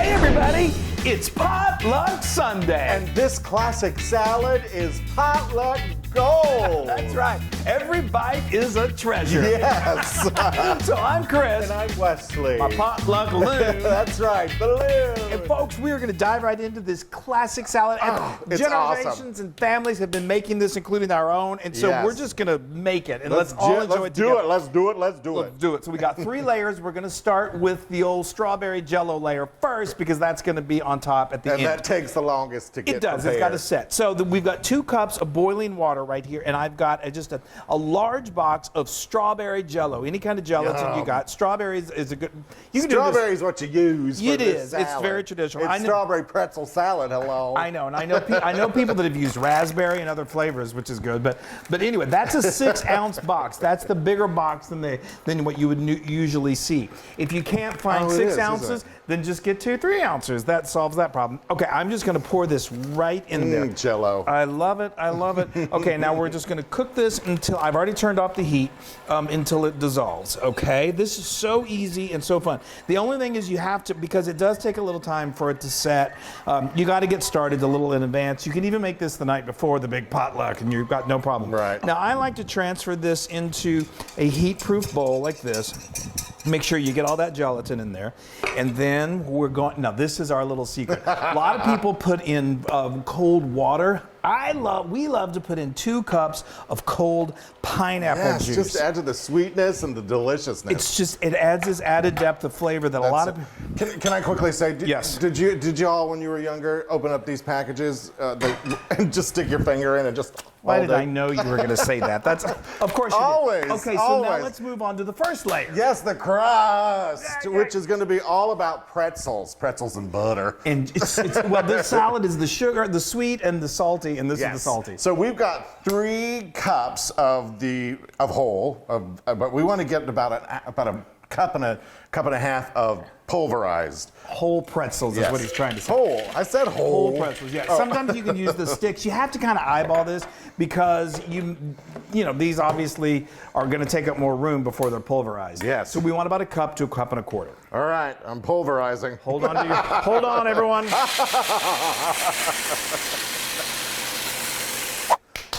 Hey everybody, it's Potluck Sunday. And this classic salad is Potluck Gold. That's right. Every bite is a treasure. Yes. So I'm Chris. And I'm Wesley. My Potluck Loon. That's right, the Loon. And folks, we are going to dive right into this classic salad. And it's generations awesome. and families have been making this, including our own. And so we're just going to make it. And let's all enjoy it together. Let's do it. So we got 3 layers. We're going to start with the old Strawberry Jell-O layer first because that's going to be on top at the end. And that takes the longest to get It does. prepared. It's got to set. So we've got 2 cups of boiling water right here, and I've got just a large box of Strawberry Jell-O. Any kind of gelatin you got. Strawberries is a good. You can Strawberry do is what you use for this salad. It's very traditional. It's strawberry pretzel salad. Hello. I know, and I know people that have used raspberry and other flavors, which is good. But anyway, that's a 6-ounce box. That's the bigger box than what you would usually see. If you can't find 6 ounces, then just get 2 3-ounces. That solves that problem. Okay, I'm just going to pour this right in there. Jell-O. I love it. Okay, now we're just going to cook this until I've already turned off the heat until it dissolves. Okay, this is so easy and so fun. The only thing is you have to, because it does take a little time for it to set. You got to get started a little in advance. You can even make this the night before the big potluck, and you've got no problem. Right. Now I like to transfer this into a heat-proof bowl like this. Make sure you get all that gelatin in there. And then we're going, now this is our little secret. A lot of people put in cold water. We love to put in 2 cups of cold pineapple juice. Just add to the sweetness and the deliciousness. It adds this added depth of flavor that a lot of. Can I quickly say? Yes. Did you all, when you were younger, open up these packages and just stick your finger in and just? Why did I know you were going to say that? That's of course you always. did. Okay, so always. now let's move on to the first layer. Yes, the crust, which is going to be all about pretzels and butter. And well, this salad is the sugar, the sweet, and the salty, and this is the salty. So we've got 3 cups of whole, but we want to get about a cup and a half of pulverized whole pretzels is what he's trying to say. Whole. I said whole. Whole pretzels. Yeah. Sometimes you can use the sticks. You have to kind of eyeball this because you know these obviously are going to take up more room before they're pulverized. Yes. So we want about a cup to a cup and a quarter. All right. I'm pulverizing. Hold on, everyone.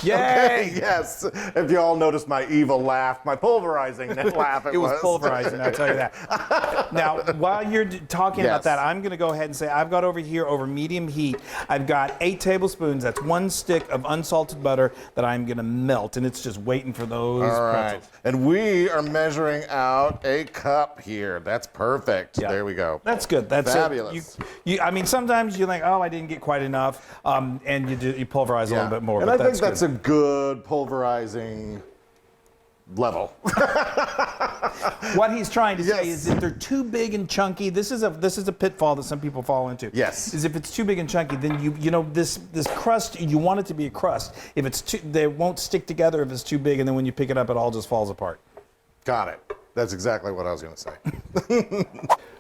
Yay! Okay, yes. If you all noticed my evil laugh, my pulverizing laugh, it was pulverizing, I'll tell you that. Now, while you're talking about that, I'm going to go ahead and say I've got over here, over medium heat, I've got 8 tablespoons. That's 1 stick of unsalted butter that I'm going to melt, and it's just waiting for those pretzels. And we are measuring out a cup here. That's perfect. Yeah. There we go. That's good. That's fabulous. I mean, sometimes you think, oh, I didn't get quite enough, and you pulverize a little bit more. And but I think that's a good pulverizing level. What he's trying to say is if they're too big and chunky, this is a pitfall that some people fall into. Yes. Is if it's too big and chunky, then you know this crust, you want it to be a crust. If it's they won't stick together if it's too big, and then when you pick it up, it all just falls apart. Got it. That's exactly what I was going to say.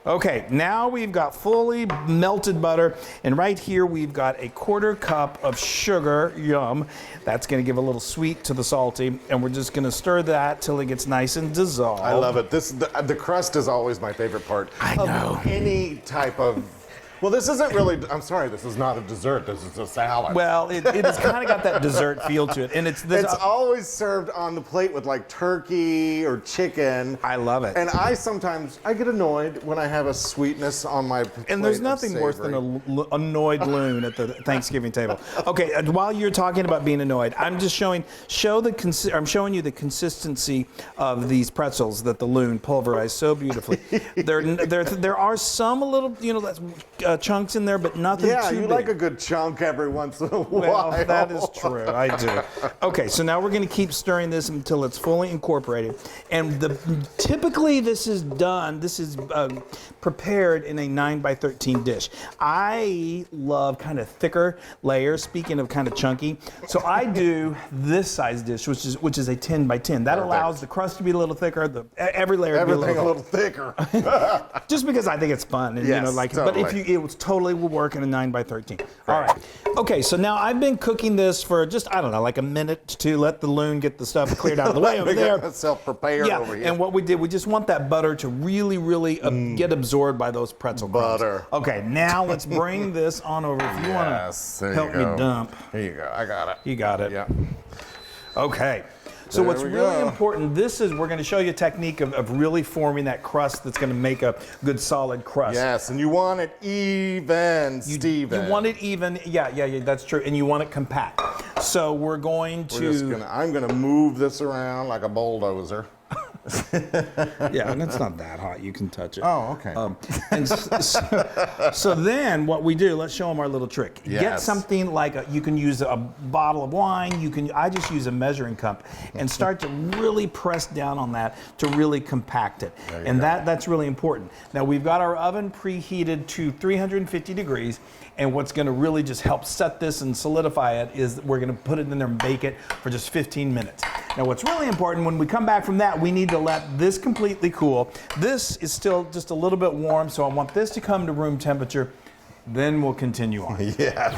Okay, now we've got fully melted butter, and right here we've got a 1/4 cup of sugar. Yum. That's going to give a little sweet to the salty, and we're just going to stir that till it gets nice and dissolved. I love it. The crust is always my favorite part of any type of. Well, this isn't really, I'm sorry, this is not a dessert, this is a salad. Well, it has kind of got that dessert feel to it. And it's always served on the plate with like turkey or chicken. I love it. And I get annoyed when I have a sweetness on my plate. And there's nothing worse than an annoyed loon at the Thanksgiving table. Okay, while you're talking about being annoyed, I'm just showing you the consistency of these pretzels that the Loon pulverized so beautifully. There are some little, chunks in there, but nothing too big. Yeah, you like a good chunk every once in a while. Well, that is true. I do. Okay, so now we're going to keep stirring this until it's fully incorporated. And typically this is prepared in a 9x13 dish. I love kind of thicker layers, speaking of kind of chunky. So I do this size dish, which is a 10x10. That allows the crust to be a little thicker, every layer to be a little thicker. Just because I think it's fun. And, yes, but totally. it totally will work in a 9 by 13. All right. Okay, so now I've been cooking this for just, I don't know, like a minute to let the Loon get the stuff cleared out of the way over there. Got myself prepared over here. And what we did, we just want that butter to really, really get absorbed by those pretzel crumbs. Butter. Okay, now let's bring this on over. If you want to help me dump. Here you go. I got it. You got it. Yeah. Okay. So what's really important, we're going to show you a technique of really forming that crust that's going to make a good solid crust. Yes, and you want it even, Steven. You want it even, yeah, that's true. And you want it compact. So we're going to... I'm going to move this around like a bulldozer. Yeah, and it's not that hot. You can touch it. Oh, okay. And so then what we do, let's show them our little trick. Yes. Get something like, you can use a bottle of wine. I just use a measuring cup and start to really press down on that to really compact it. And that's really important. Now we've got our oven preheated to 350 degrees. And what's going to really just help set this and solidify it is we're going to put it in there and bake it for just 15 minutes. Now what's really important, when we come back from that, we need to let this completely cool. This is still just a little bit warm, so I want this to come to room temperature. Then we'll continue on. Yeah.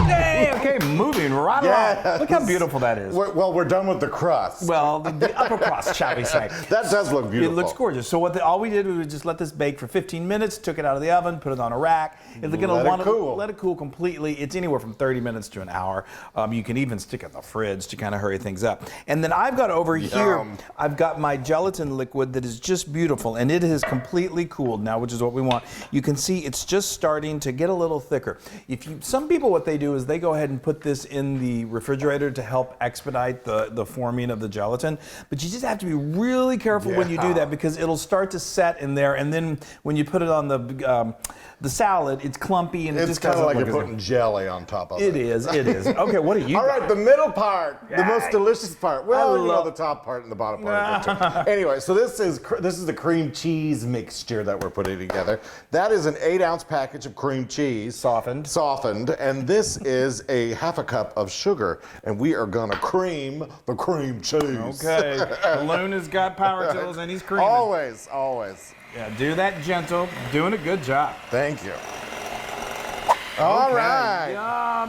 Hey, okay, moving right along. Look how beautiful that is. We're done with the crust. Well, the upper crust, shall we say. That does look beautiful. It looks gorgeous. So all we did was just let this bake for 15 minutes, took it out of the oven, put it on a rack. If they're going to want to let it cool completely, it's anywhere from 30 minutes to an hour. You can even stick it in the fridge to kind of hurry things up. And then I've got over here, I've got my gelatin liquid that is just beautiful, and it has completely cooled now, which is what we want. You can see it's just starting to get a little thicker. Some people, what they do is they go ahead and put this in the refrigerator to help expedite the forming of the gelatin. But you just have to be really careful when you do that, because it'll start to set in there, and then when you put it on the salad, it's clumpy and it just kind of like you're putting jelly on top of it. It is. Okay, what do you? All right, the middle part, the most delicious part. Well, you know, the top part and the bottom part. Anyway, so this is the cream cheese mixture that we're putting together. That is an 8-ounce package of cream cheese. Softened, and this is a half a cup of sugar, and we are gonna cream the cream cheese. Okay, the Loon has got power tools and he's creaming. Always. Yeah, do that gentle. Doing a good job. Thank you. All right.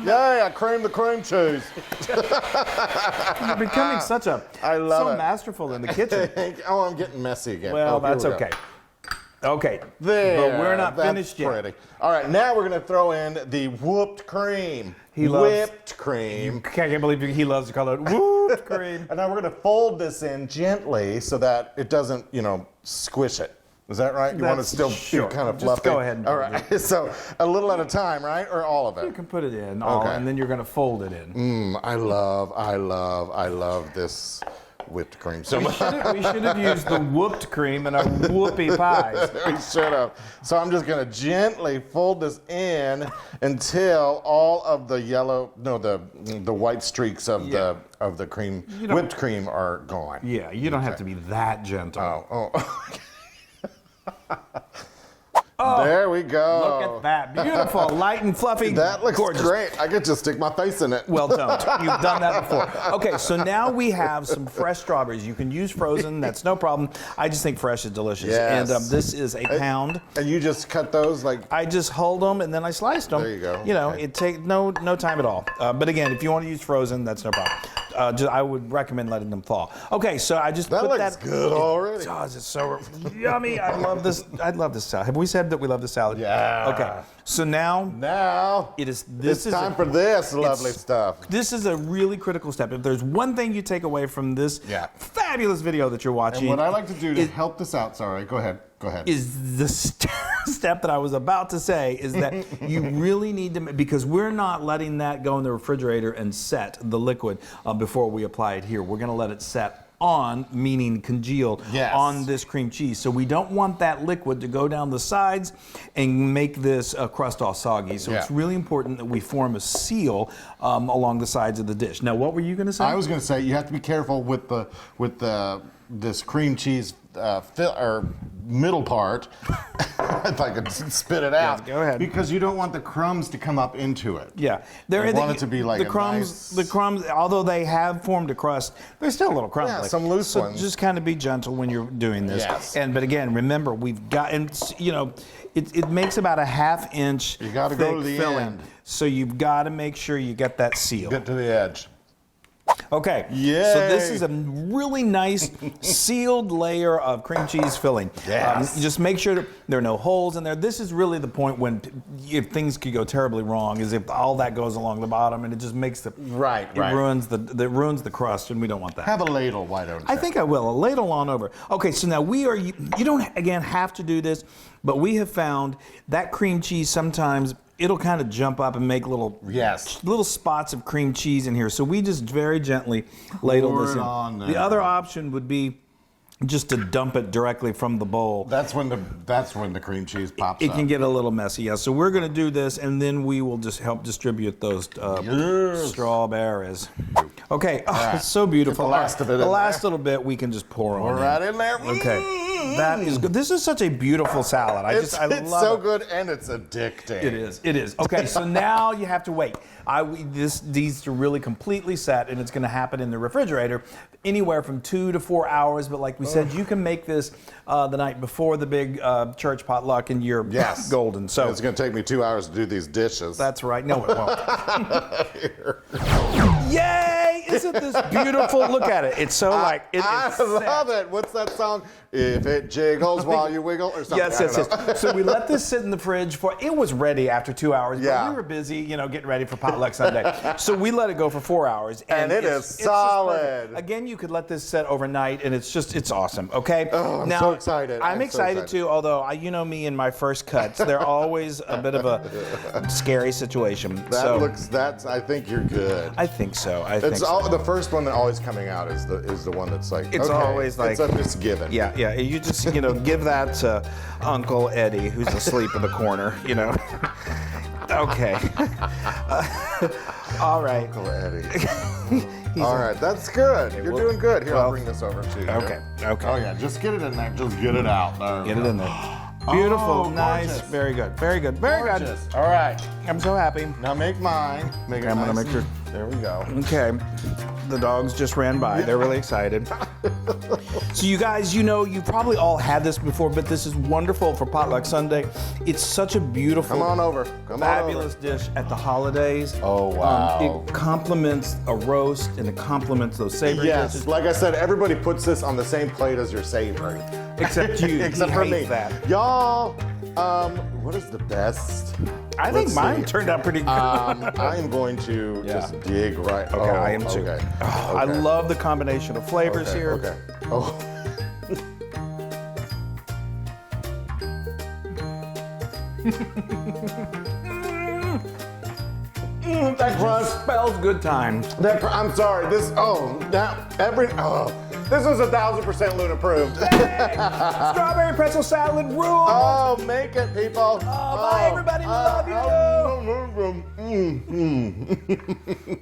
Yeah, cream the cream cheese. You're becoming so masterful in the kitchen. Oh, I'm getting messy again. Well, that's okay. Okay, there. But we're not finished yet. Pretty. All right, now we're going to throw in the whipped cream. Whipped cream. I can't believe he loves to call it whipped cream. And now we're going to fold this in gently so that it doesn't, squish it. Is that right? You want it still be kind of fluffy? Just go ahead and all right. So a little at a time, right? Or all of it? You can put it in, and then you're going to fold it in. I love this whipped cream so much. We should have used the whooped cream in our whoopie pies. We should have. So I'm just going to gently fold this in until all of the the white streaks of the cream, whipped cream are gone. Yeah, you don't have to be that gentle. Oh, there we go. Look at that. Beautiful, light and fluffy. That looks gorgeous. great. I could just stick my face in it. Well, don't. You've done that before. Okay, so now we have some fresh strawberries. You can use frozen. That's no problem. I just think fresh is delicious. Yes. And this is a pound. And you just cut those like... I just hold them and then I sliced them. There you go. It takes no time at all. But again, if you want to use frozen, that's no problem. I would recommend letting them thaw. Okay, so I just put that. That looks good already. Oh, it's so yummy. I love this. I love this salad. Have we said that we love the salad? Yeah. Okay. So now it is. This is time for this lovely stuff. This is a really critical step. If there's one thing you take away from this fabulous video that you're watching, and what I like to do to help this out. Sorry, go ahead. Is the step that I was about to say is that you really need to, because we're not letting that go in the refrigerator and set the liquid before we apply it here. We're going to let it set on, meaning congealed, on this cream cheese. So we don't want that liquid to go down the sides and make this crust all soggy. So it's really important that we form a seal along the sides of the dish. Now, what were you going to say? I was going to say you have to be careful with this cream cheese middle part, if I could spit it out. Go ahead. Because you don't want the crumbs to come up into it. Yeah, you want it to be like the crumbs. The crumbs, although they have formed a crust, they're still a little crumbly. Yeah, some loose ones. So just kind of be gentle when you're doing this. Yes. But again, remember, we've got, and if it makes about a half-inch You got to thick go to the filling. end. So you've got to make sure you get that seal. Get to the edge. Okay, Yay. so this is a really nice sealed layer of cream cheese filling. Yes. You just make sure that there are no holes in there. This is really the point when if things could go terribly wrong, is if all that goes along the bottom and it just makes the Right. ruins the crust, and we don't want that. Have a ladle, why don't you? I think I will. A ladle on over. Okay, so now you don't again have to do this, but we have found that cream cheese sometimes it'll kind of jump up and make little spots of cream cheese in here. So we just very gently ladle Pour this it in. on there. The other option would be just to dump it directly from the bowl. That's when the cream cheese pops It up. can get a little messy, yeah. So we're going to do this, and then we will just help distribute those strawberries. Okay, it's so beautiful. Get the last of it The in last there. little bit we can just pour on. Right in there. Okay. That is good. This is such a beautiful salad. I It's love so it. good and it's addicting. It is. It is. Okay, so now you have to wait. These are really completely set, and it's going to happen in the refrigerator anywhere from 2 to 4 hours. But like we said, you can make this the night before the big church potluck, and you're golden. So it's going to take me 2 hours to do these dishes. that's right. No, it won't. Yay! Isn't this beautiful? Look at it. It's so I set. love it. What's that song? If it jiggles while you wiggle or something. Yes. So we let this sit in the fridge for, it was ready after 2 hours, but we were busy, getting ready for Potluck Sunday. So we let it go for 4 hours. And it is solid. Again, you could let this set overnight, and it's awesome, okay? Oh, I'm so excited. I'm excited too, although, me and my first cuts, they're always a bit of a scary situation. I think you're good. I think so. The first one that always coming out is the one that's like, it's always like, it's a misgiven. Yeah. You just, give that to Uncle Eddie, who's asleep in the corner, Okay. All right. Uncle Eddie. All right, that's good. You're doing good. Here, I'll bring this over to you. Okay. Oh, yeah, just get it in there. Just get it out. Get it in there. Beautiful, nice, gorgeous. very good, very good, very Gorgeous. good. All right. I'm so happy. Now make mine. Make it I'm gonna nice make sure. There we go. Okay, the dogs just ran by. They're really excited. So you guys, you probably all had this before, but this is wonderful for Potluck Sunday. It's such a beautiful, Come on over. fabulous dish at the holidays. Oh, wow. It complements a roast and it complements those savory Yes, dishes. like I said, everybody puts this on the same plate as your savory. Except you. Except He for hates me. that. Y'all, what is the best? I think Let's mine see. turned out pretty good. I am going to just dig right. Okay, I am too. Okay. Oh, I love the combination of flavors here. Okay. Oh. That crust spells good times. I'm sorry. This is 1,000% Loon approved. Strawberry pretzel salad rules. Oh, make it, people. Bye, everybody. We love you.